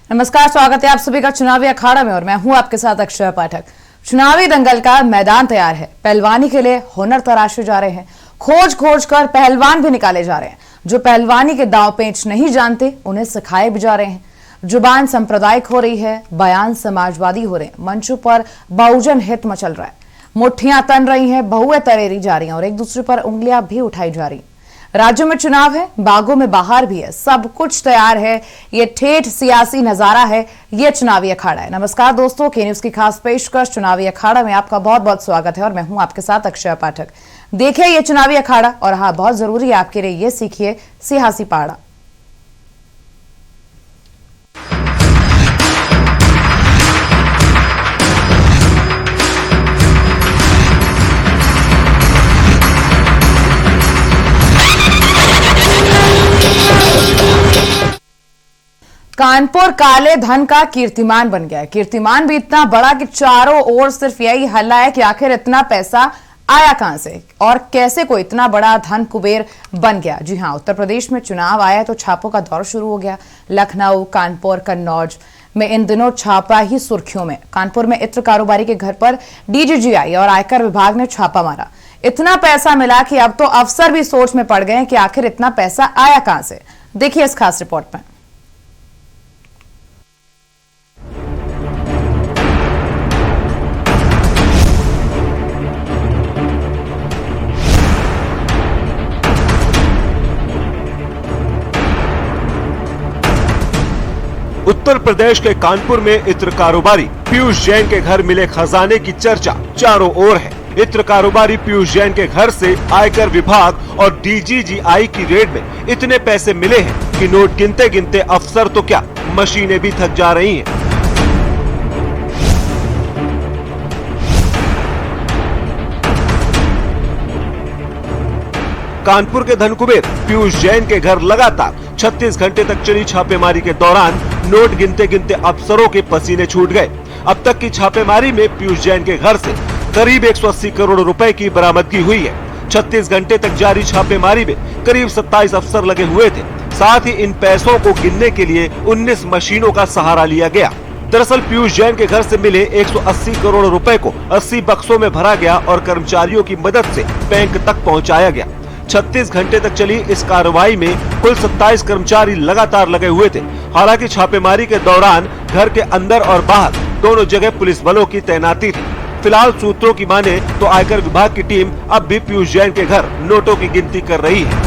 नमस्कार, स्वागत है आप सभी का चुनावी अखाड़ा में और मैं हूं आपके साथ अक्षय पाठक। चुनावी दंगल का मैदान तैयार है। पहलवानी के लिए हुनर तराशे जा रहे हैं। खोज खोज कर पहलवान भी निकाले जा रहे हैं। जो पहलवानी के दांव पेंच नहीं जानते उन्हें सिखाए भी जा रहे हैं। जुबान सांप्रदायिक हो रही है, बयान समाजवादी हो रहे हैं, मंचों पर बहुजन हित मचल रहा है, मुठ्ठियां तन रही हैं, बहुएं तरेरी जा रही हैं और एक दूसरे पर उंगलियां भी उठाई जा रही हैं। राज्यों में चुनाव है, बागों में बाहर भी है, सब कुछ तैयार है। ये ठेठ सियासी नजारा है, ये चुनावी अखाड़ा है। नमस्कार दोस्तों, के न्यूज की खास पेशकश चुनावी अखाड़ा में आपका बहुत बहुत स्वागत है और मैं हूं आपके साथ अक्षय पाठक। देखिए ये चुनावी अखाड़ा और हाँ, बहुत जरूरी है आपके लिए ये सीखिए सियासी पाड़ा। कानपुर काले धन का कीर्तिमान बन गया है। कीर्तिमान भी इतना बड़ा कि चारों ओर सिर्फ यही हल्ला है कि आखिर इतना पैसा आया कहां से और कैसे कोई इतना बड़ा धन कुबेर बन गया। जी हां, उत्तर प्रदेश में चुनाव आया तो छापों का दौर शुरू हो गया। लखनऊ, कानपुर, कन्नौज में इन दिनों छापा ही सुर्खियों में। कानपुर में इत्र कारोबारी के घर पर डीजीजीआई और आयकर विभाग ने छापा मारा। इतना पैसा मिला कि अब तो अफसर भी सोच में पड़ गए कि आखिर इतना पैसा आया कहां से। देखिए इस खास रिपोर्ट में। उत्तर प्रदेश के कानपुर में इत्र कारोबारी पीयूष जैन के घर मिले खजाने की चर्चा चारों ओर है। इत्र कारोबारी पीयूष जैन के घर से आयकर विभाग और डीजीजीआई की रेड में इतने पैसे मिले हैं कि नोट गिनते गिनते अफसर तो क्या, मशीनें भी थक जा रही हैं। कानपुर के धनकुबेर पीयूष जैन के घर लगातार 36 घंटे तक चली छापेमारी के दौरान नोट गिनते गिनते अफसरों के पसीने छूट गए। अब तक की छापेमारी में पीयूष जैन के घर से करीब 180 करोड़ रुपए की बरामदगी हुई है। 36 घंटे तक जारी छापेमारी में करीब 27 अफसर लगे हुए थे। साथ ही इन पैसों को गिनने के लिए 19 मशीनों का सहारा लिया गया। दरअसल पीयूष जैन के घर से मिले 180 करोड़ रुपए को 80 बक्सों में भरा गया और कर्मचारियों की मदद से बैंक तक पहुँचाया गया। 36 घंटे तक चली इस कार्रवाई में कुल 27 कर्मचारी लगातार लगे हुए थे। हालांकि छापेमारी के दौरान घर के अंदर और बाहर दोनों जगह पुलिस बलों की तैनाती थी। फिलहाल सूत्रों की माने तो आयकर विभाग की टीम अब भी पीयूष जैन के घर नोटों की गिनती कर रही है।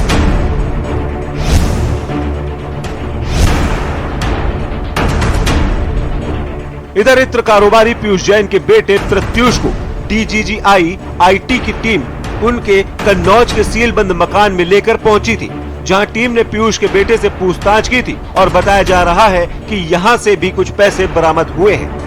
इधर इत्र कारोबारी पीयूष जैन के बेटे प्रत्यूष को डीजीजीआई आईटी की टीम उनके कन्नौज के सीलबंद मकान में लेकर पहुंची थी, जहां टीम ने पीयूष के बेटे से पूछताछ की थी और बताया जा रहा है कि यहां से भी कुछ पैसे बरामद हुए हैं।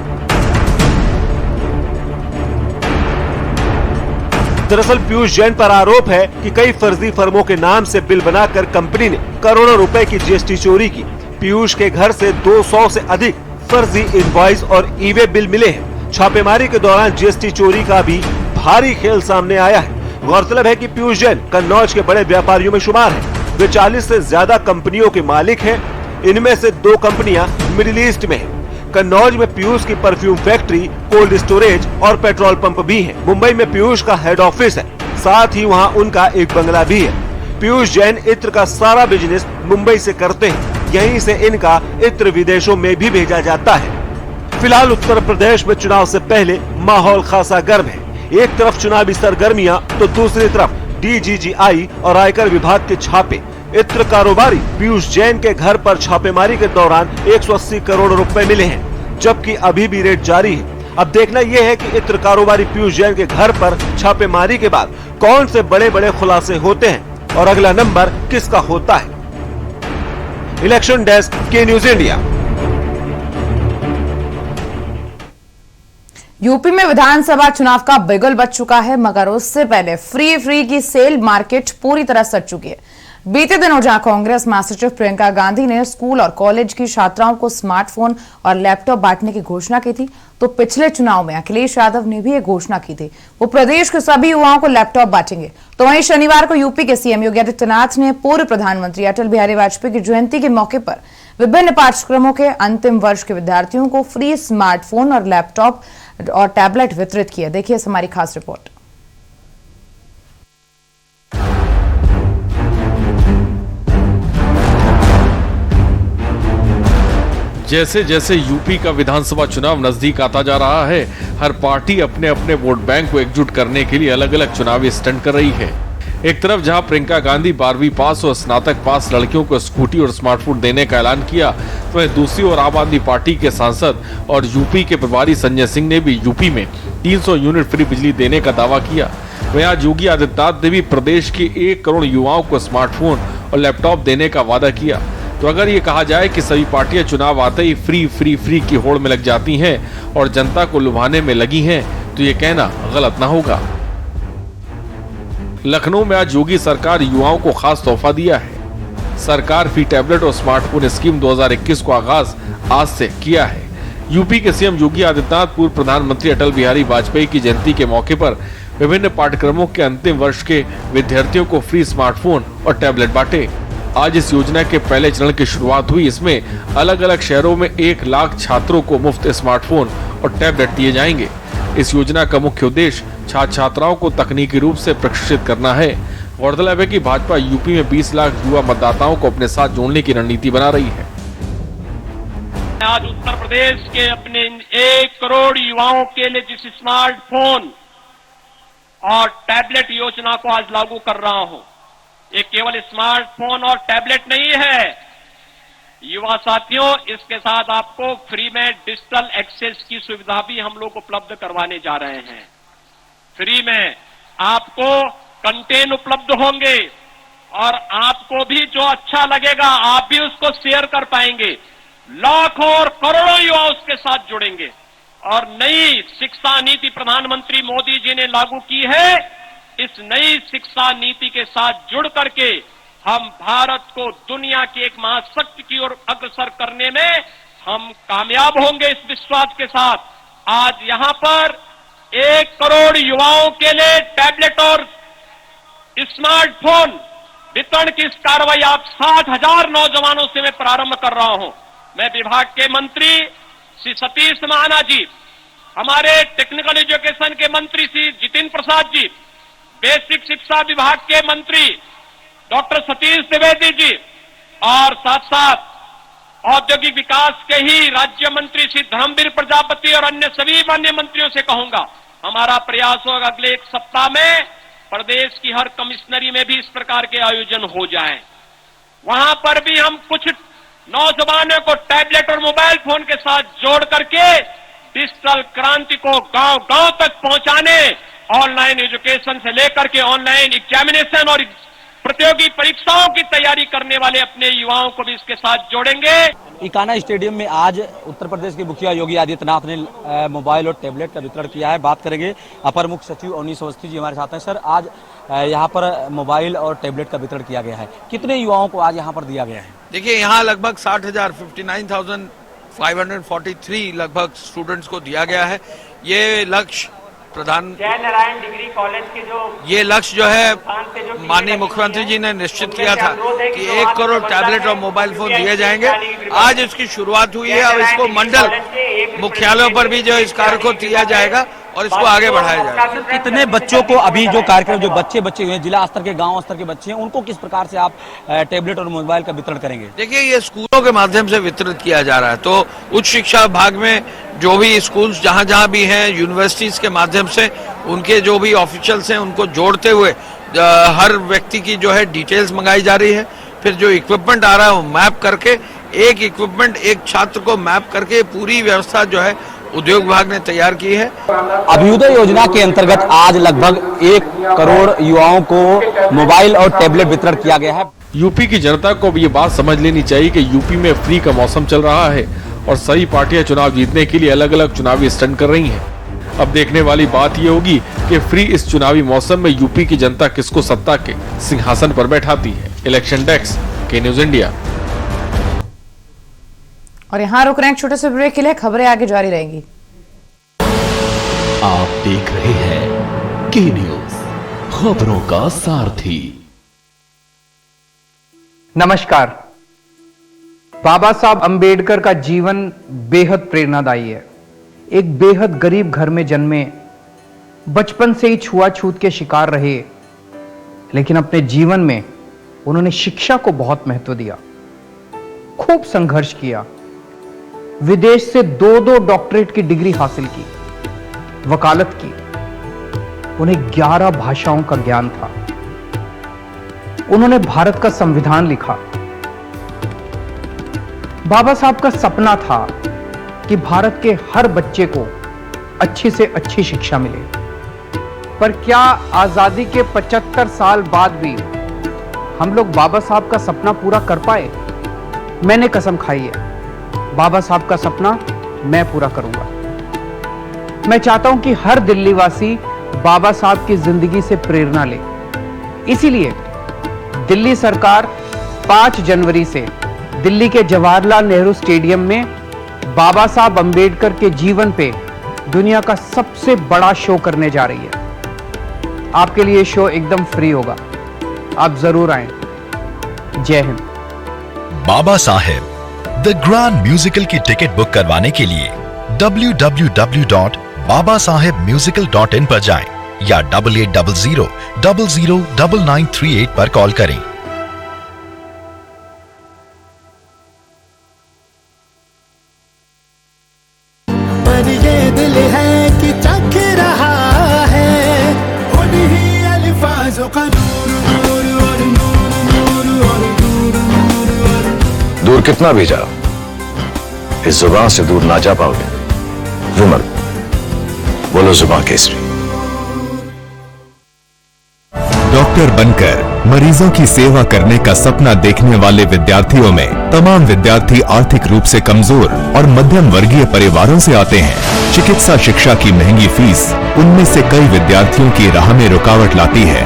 दरअसल पीयूष जैन पर आरोप है कि कई फर्जी फर्मों के नाम से बिल बनाकर कंपनी ने करोड़ों रुपए की जीएसटी चोरी की। पीयूष के घर से 200 से अधिक फर्जी इनवॉइस और ई-वे बिल मिले हैं। छापेमारी के दौरान जीएसटी चोरी का भी भारी खेल सामने आया है। गौरतलब है कि पीयूष जैन कन्नौज के बड़े व्यापारियों में शुमार हैं। वे 40 से ज्यादा कंपनियों के मालिक हैं। इनमें से 2 कंपनियां मिडिल ईस्ट में हैं। कन्नौज में पीयूष की परफ्यूम फैक्ट्री, कोल्ड स्टोरेज और पेट्रोल पंप भी है। मुंबई में पीयूष का हेड ऑफिस है, साथ ही वहां उनका एक बंगला भी है। पीयूष जैन इत्र का सारा बिजनेस मुंबई से करते हैं। यहीं से इनका इत्र विदेशों में भी भेजा जाता है। फिलहाल उत्तर प्रदेश में चुनाव से पहले माहौल खासा गर्म है। एक तरफ चुनावी सरगर्मियां तो दूसरी तरफ डीजीजीआई और आयकर विभाग के छापे। इत्र कारोबारी पीयूष जैन के घर पर छापेमारी के दौरान 180 करोड़ रुपए मिले हैं, जबकि अभी भी रेड जारी है। अब देखना यह है कि इत्र कारोबारी पीयूष जैन के घर पर छापेमारी के बाद कौन से बड़े बड़े खुलासे होते हैं और अगला नंबर किसका होता है। इलेक्शन डेस्क, के न्यूज इंडिया। यूपी में विधानसभा चुनाव का बिगुल बज चुका है, मगर उससे पहले फ्री की सेल मार्केट पूरी तरह सज चुकी है। बीते दिनों जहां कांग्रेस महासचिव प्रियंका गांधी ने स्कूल और कॉलेज की छात्राओं को स्मार्टफोन और लैपटॉप बांटने की घोषणा की थी, तो पिछले चुनाव में अखिलेश यादव ने भी ये घोषणा की थी, वो प्रदेश के सभी युवाओं को लैपटॉप बांटेंगे। तो वहीं शनिवार को यूपी के सीएम योगी आदित्यनाथ ने पूर्व प्रधानमंत्री अटल बिहारी वाजपेयी की जयंती के मौके पर विभिन्न पाठ्यक्रमों के अंतिम वर्ष के विद्यार्थियों को फ्री स्मार्टफोन और लैपटॉप और टैबलेट वितरित किए। देखिए इस हमारी खास रिपोर्ट। जैसे जैसे यूपी का विधानसभा चुनाव नजदीक आता जा रहा है, हर पार्टी अपने अपने वोट बैंक को एकजुट करने के लिए अलग अलग चुनावी स्टंट कर रही है। एक तरफ जहां प्रियंका गांधी 12वीं पास और स्नातक पास लड़कियों को स्कूटी और स्मार्टफोन देने का ऐलान किया, तो वहीं दूसरी ओर आम आदमी पार्टी के सांसद और यूपी के प्रभारी संजय सिंह ने भी यूपी में 300 यूनिट फ्री बिजली देने का दावा किया। वहीं आज योगी आदित्यनाथ ने भी प्रदेश के 1 करोड़ युवाओं को स्मार्टफोन और लैपटॉप देने का वादा किया। तो अगर ये कहा जाए कि सभी पार्टियां चुनाव आते ही फ्री की होड़ में लग जाती हैं और जनता को लुभाने में लगी हैं, तो ये कहना गलत ना होगा। लखनऊ में आज योगी सरकार युवाओं को खास तोहफा दिया है। सरकार फ्री टैबलेट और स्मार्टफोन स्कीम 2021 को आगाज आज से किया है। यूपी के सीएम योगी आदित्यनाथ पूर्व प्रधानमंत्री अटल बिहारी वाजपेयी की जयंती के मौके पर विभिन्न पाठ्यक्रमों के अंतिम वर्ष के विद्यार्थियों को फ्री स्मार्टफोन और टैबलेट बांटे। आज इस योजना के पहले चरण की शुरुआत हुई। इसमें अलग अलग शहरों में 1 लाख छात्रों को मुफ्त स्मार्टफोन और टैबलेट दिए जाएंगे। इस योजना का मुख्य उद्देश्य छात्र छात्राओं को तकनीकी रूप से प्रशिक्षित करना है। गौरतलब है कि भाजपा यूपी में 20 लाख युवा मतदाताओं को अपने साथ जोड़ने की रणनीति बना रही है। आज उत्तर प्रदेश के अपने 1 करोड़ युवाओं के लिए जिस स्मार्टफोन और टैबलेट योजना को आज लागू कर रहा हूं, ये केवल स्मार्टफोन और टैबलेट नहीं है युवा साथियों, इसके साथ आपको फ्री में डिजिटल एक्सेस की सुविधा भी हम लोग उपलब्ध करवाने जा रहे हैं। फ्री में आपको कंटेंट उपलब्ध होंगे और आपको भी जो अच्छा लगेगा आप भी उसको शेयर कर पाएंगे। लाखों और करोड़ों युवा उसके साथ जुड़ेंगे और नई शिक्षा नीति प्रधानमंत्री मोदी जी ने लागू की है। इस नई शिक्षा नीति के साथ जुड़ करके हम भारत को दुनिया की एक महाशक्ति की ओर अग्रसर करने में हम कामयाब होंगे। इस विश्वास के साथ आज यहां पर 1 करोड़ युवाओं के लिए टैबलेट और स्मार्टफोन वितरण की इस कार्रवाई आप 60,000 नौजवानों से मैं प्रारंभ कर रहा हूं। मैं विभाग के मंत्री श्री सतीश महाना जी, हमारे टेक्निकल एजुकेशन के मंत्री श्री जितिन प्रसाद जी, बेसिक शिक्षा विभाग के मंत्री डॉक्टर सतीश द्विवेदी जी और साथ साथ औद्योगिक विकास के ही राज्य मंत्री श्री धर्मवीर प्रजापति और अन्य सभी माननीय मंत्रियों से कहूंगा, हमारा प्रयास होगा अगले 1 सप्ताह में प्रदेश की हर कमिश्नरी में भी इस प्रकार के आयोजन हो जाएं। वहां पर भी हम कुछ नौजवानों को टैबलेट और मोबाइल फोन के साथ जोड़ करके डिजिटल क्रांति को गांव-गांव तक पहुंचाने, ऑनलाइन एजुकेशन से लेकर के ऑनलाइन एग्जामिनेशन और प्रतियोगी परीक्षाओं की तैयारी करने वाले अपने युवाओं को भी इसके साथ जोड़ेंगे। इकाना स्टेडियम में आज उत्तर प्रदेश के मुखिया योगी आदित्यनाथ ने मोबाइल और टैबलेट का वितरण किया है। बात करेंगे अपर मुख्य सचिव अवनीश अवस्थी जी हमारे साथ हैं। सर, आज यहाँ पर मोबाइल और टैबलेट का वितरण किया गया है, कितने युवाओं को आज यहाँ पर दिया गया है? देखिए, यहाँ लगभग 59,543 लगभग स्टूडेंट्स को दिया गया है। ये लक्ष्य नारायण डिग्री कॉलेज के ये लक्ष्य जो है माननीय मुख्यमंत्री जी ने निश्चित किया था कि 1 करोड़ टैबलेट और मोबाइल फोन दिए जाएंगे। आज इसकी शुरुआत हुई है और इसको मंडल मुख्यालयों पर भी जो इस कार्य को किया जाएगा और इसको आगे बढ़ाया जाएगा। कितने बच्चों को अभी जो कार्यक्रम जो बच्चे हुए जिला स्तर के गांव स्तर के बच्चे हैं, उनको किस प्रकार से आप टैबलेट और मोबाइल का वितरण करेंगे? देखिए, ये स्कूलों के माध्यम से वितरित किया जा रहा है, तो उच्च शिक्षा विभाग में जो भी स्कूल्स जहां भी हैं, यूनिवर्सिटीज के माध्यम से उनके जो भी ऑफिशियल्स हैं उनको जोड़ते हुए हर व्यक्ति की जो है डिटेल्स मंगाई जा रही है। फिर जो इक्विपमेंट आ रहा है वो मैप करके एक इक्विपमेंट एक छात्र को मैप करके पूरी व्यवस्था जो है उद्योग विभाग ने तैयार की है। अभ्युदय योजना के अंतर्गत आज लगभग 1 करोड़ युवाओं को मोबाइल और टैबलेट वितरण किया गया है। यूपी की जनता को अब ये बात समझ लेनी चाहिए कि यूपी में फ्री का मौसम चल रहा है और सभी पार्टियां चुनाव जीतने के लिए अलग अलग चुनावी स्टंट कर रही हैं। अब देखने वाली बात ये होगी कि फ्री इस चुनावी मौसम में यूपी की जनता किसको सत्ता के सिंहासन पर बैठाती है। इलेक्शन डेस्क, के न्यूज इंडिया। और यहाँ रुक रहे हैं एक छोटे से ब्रेक के लिए, खबरें आगे जारी रहेंगी। आप देख रहे हैं के न्यूज, खबरों का सारथी। नमस्कार। बाबा साहब अंबेडकर का जीवन बेहद प्रेरणादायी है। एक बेहद गरीब घर में जन्मे, बचपन से ही छुआछूत के शिकार रहे, लेकिन अपने जीवन में उन्होंने शिक्षा को बहुत महत्व दिया, खूब संघर्ष किया, विदेश से 2-2 डॉक्टरेट की डिग्री हासिल की, वकालत की। उन्हें 11 भाषाओं का ज्ञान था। उन्होंने भारत का संविधान लिखा। बाबा साहब का सपना था कि भारत के हर बच्चे को अच्छी से अच्छी शिक्षा मिले। पर क्या आजादी के 75 साल बाद भी हम लोग बाबा साहब का सपना पूरा कर पाए? मैंने कसम खाई है, बाबा साहब का सपना मैं पूरा करूंगा। मैं चाहता हूं कि हर दिल्ली वासी बाबा साहब की जिंदगी से प्रेरणा ले। इसीलिए दिल्ली सरकार 5 जनवरी से दिल्ली के जवाहरलाल नेहरू स्टेडियम में बाबा साहब अंबेडकर के जीवन पे दुनिया का सबसे बड़ा शो करने जा रही है। आपके लिए शो एकदम फ्री होगा, आप जरूर आएं। जय Hind. Baba Saheb the grand musical की टिकट बुक करवाने के लिए www.babasahebmusical.in पर जाएं या 8800009938 पर कॉल करें। पर ये दिल है कि चख रहा है उन्हीं अल्फाजों का दूर कितना भी जाओ, इस जुबान से दूर ना जा पाओगे। विमल, बोलो जुबान केसरी। डॉक्टर बनकर मरीजों की सेवा करने का सपना देखने वाले विद्यार्थियों में तमाम विद्यार्थी आर्थिक रूप से कमजोर और मध्यम वर्गीय परिवारों से आते हैं। चिकित्सा शिक्षा की महंगी फीस उनमें से कई विद्यार्थियों की राह में रुकावट लाती है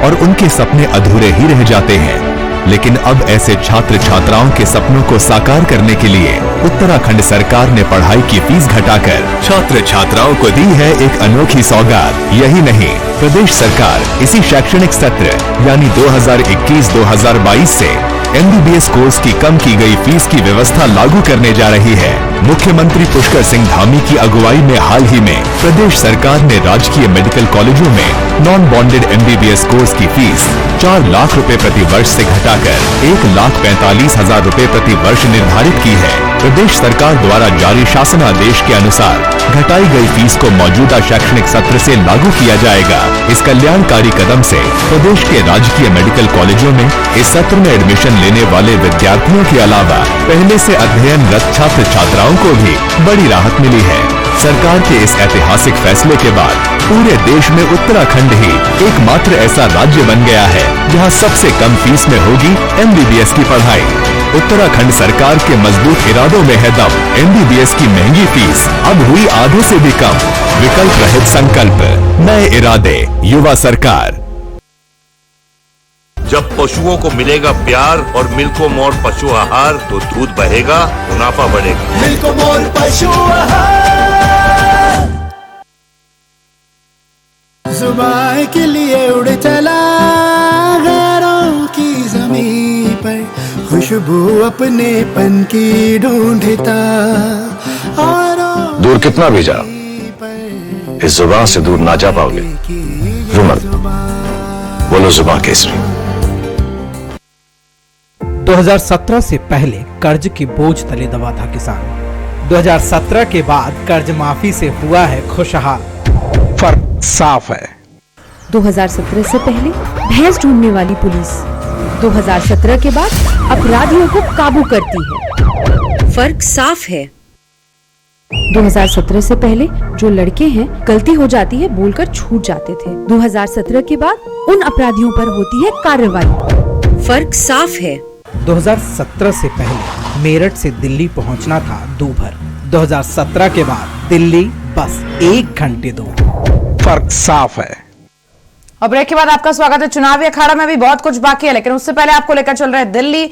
और उनके सपने अधूरे ही रह जाते हैं। लेकिन अब ऐसे छात्र छात्राओं के सपनों को साकार करने के लिए उत्तराखंड सरकार ने पढ़ाई की फीस घटाकर छात्र छात्राओं को दी है एक अनोखी सौगात। यही नहीं, प्रदेश सरकार इसी शैक्षणिक सत्र यानी 2021-2022 से MBBS कोर्स की कम की गई फीस की व्यवस्था लागू करने जा रही है। मुख्यमंत्री पुष्कर सिंह धामी की अगुवाई में हाल ही में प्रदेश सरकार ने राजकीय मेडिकल कॉलेजों में नॉन बॉन्डेड MBBS कोर्स की फीस 4 लाख रुपए प्रति वर्ष से घटाकर 1,45,000 रुपए प्रति वर्ष निर्धारित की है। प्रदेश सरकार द्वारा जारी शासनादेश के अनुसार घटाई गई फीस को मौजूदा शैक्षणिक सत्र से लागू किया जाएगा। इस कल्याणकारी कदम से प्रदेश के राजकीय मेडिकल कॉलेजों में इस सत्र में एडमिशन लेने वाले विद्यार्थियों के अलावा पहले से अध्ययनरत छात्र छात्राओं को भी बड़ी राहत मिली है। सरकार के इस ऐतिहासिक फैसले के बाद पूरे देश में उत्तराखंड ही एकमात्र ऐसा राज्य बन गया है जहां सबसे कम फीस में होगी MBBS की पढ़ाई। उत्तराखंड सरकार के मजबूत इरादों में है दम। MBBS की महंगी फीस अब हुई आधे से भी कम। विकल्प रहित संकल्प, नए इरादे, युवा सरकार। जब पशुओं को मिलेगा प्यार और मिल्को मोर पशु आहार तो दूध बहेगा, मुनाफा बढ़ेगा। मिल्को मोर पशु आहार जुबान के लिए उड़ चला गैरों की ज़मीं पर, खुशबू अपने पन की ढूंढता। दूर कितना भी जाओ, इस जुबान से दूर ना जा पाओगे। विमल, बोलो जुबान केसरी। 2017 से पहले कर्ज के बोझ तले दबा था किसान। 2017 के बाद कर्ज माफी से हुआ है खुशहाल। फर्क साफ है। 2017 से पहले भैंस ढूंढने वाली पुलिस 2017 के बाद अपराधियों को काबू करती है। फर्क साफ है। 2017 से पहले जो लड़के हैं गलती हो जाती है बोलकर छूट जाते थे। 2017 के बाद उन अपराधियों पर होती है कार्रवाई। फर्क साफ है। 2017 से पहले मेरठ से दिल्ली पहुंचना था दूभर। 2017 के बाद दिल्ली बस 1 घंटे दूर। फर्क साफ है। और ब्रेक के बाद आपका स्वागत है। चुनावी अखाड़ा में भी बहुत कुछ बाकी है, लेकिन उससे पहले आपको लेकर चल रहे हैं दिल्ली।